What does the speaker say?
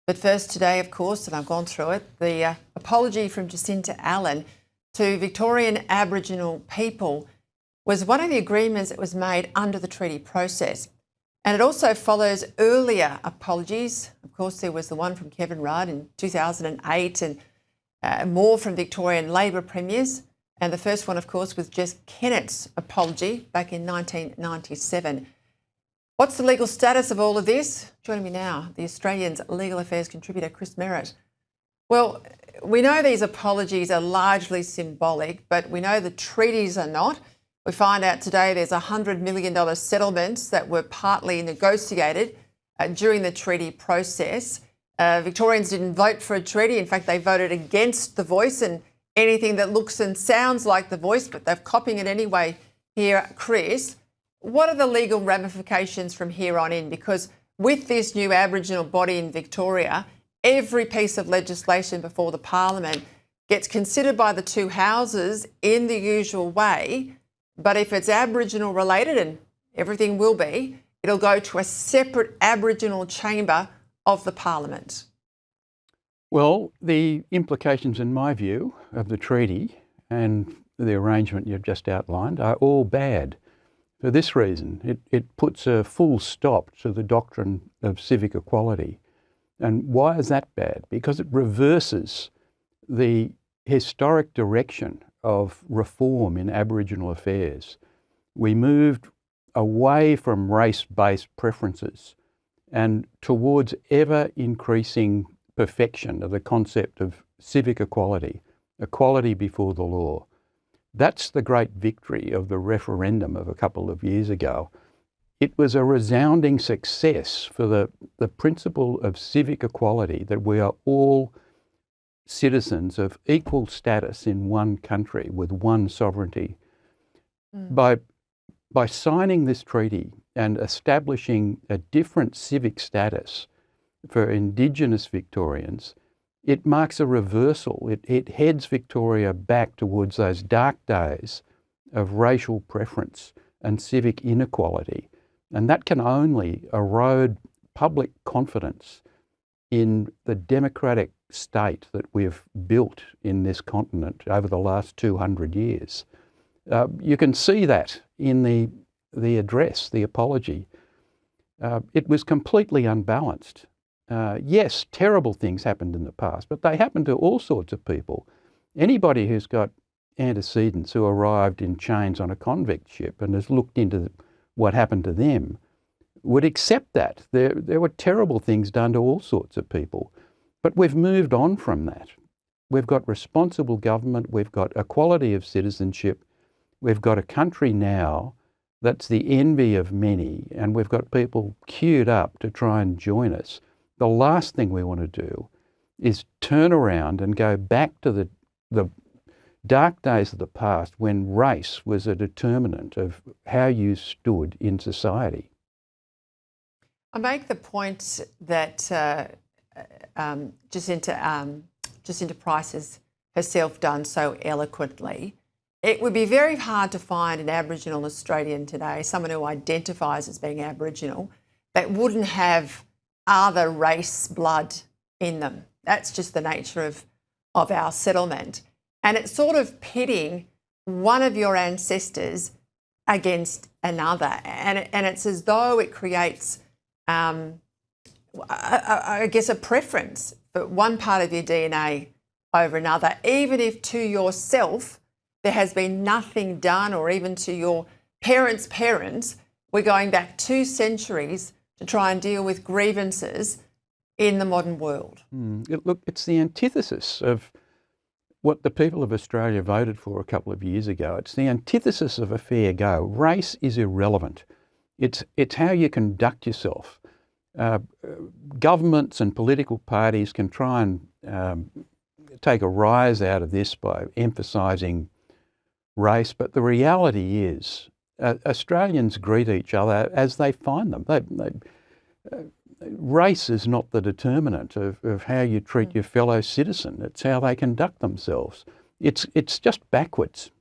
But first today, of course, and I've gone through it, the apology from Jacinta Allan to Victorian Aboriginal people was one of the agreements that was made under the treaty process. And it also follows earlier apologies. Of course, there was the one from Kevin Rudd in 2008 and more from Victorian Labor premiers. And the first one, of course, was Jess Kennett's apology back in 1997. What's the legal status of all of this? Joining me now, the Australian's legal affairs contributor, Chris Merritt. Well, we know these apologies are largely symbolic, but we know the treaties are not. We find out today there's $100 million settlements that were partly negotiated during the treaty process. Victorians didn't vote for a treaty. In fact, they voted against the voice and anything that looks and sounds like the voice, but they're copying it anyway here. Chris, what are the legal ramifications from here on in? Because with this new Aboriginal body in Victoria, every piece of legislation before the Parliament gets considered by the two houses in the usual way. But if it's Aboriginal related, and everything will be, it'll go to a separate Aboriginal chamber of the Parliament. Well, the implications, in my view, of the treaty and the arrangement you've just outlined are all bad. For this reason, it puts a full stop to the doctrine of civic equality. And why is that bad? Because it reverses the historic direction of reform in Aboriginal affairs. We moved away from race-based preferences and towards ever-increasing perfection of the concept of civic equality, equality before the law. That's the great victory of the referendum of a couple of years ago. It was a resounding success for the principle of civic equality, that we are all citizens of equal status in one country with one sovereignty. By signing this treaty and establishing a different civic status for Indigenous Victorians, it marks a reversal. It heads Victoria back towards those dark days of racial preference and civic inequality. And that can only erode public confidence in the democratic state that we've built in this continent over the last 200 years. You can see that in the address, the apology. It was completely unbalanced. Yes, terrible things happened in the past, but they happened to all sorts of people. Anybody who's got antecedents, who arrived in chains on a convict ship and has looked into what happened to them, would accept that. There were terrible things done to all sorts of people. But we've moved on from that. We've got responsible government, we've got equality of citizenship, we've got a country now that's the envy of many, and we've got people queued up to try and join us. The last thing we want to do is turn around and go back to the dark days of the past when race was a determinant of how you stood in society. I make the point that Jacinta Price has herself done so eloquently. It would be very hard to find an Aboriginal Australian today, someone who identifies as being Aboriginal, that wouldn't have other race blood in them. That's just the nature of our settlement. And it's sort of pitting one of your ancestors against another. And it's as though it creates, I guess, a preference for one part of your DNA over another, even if to yourself there has been nothing done, or even to your parents' parents. We're going back 2 centuries to try and deal with grievances in the modern world. Look, it's the antithesis of what the people of Australia voted for a couple of years ago. It's the antithesis of a fair go. Race is irrelevant. It's how you conduct yourself. Governments and political parties can try and take a rise out of this by emphasising race, but the reality is Australians greet each other as they find them. Race is not the determinant of how you treat your fellow citizen. It's how they conduct themselves. It's just backwards.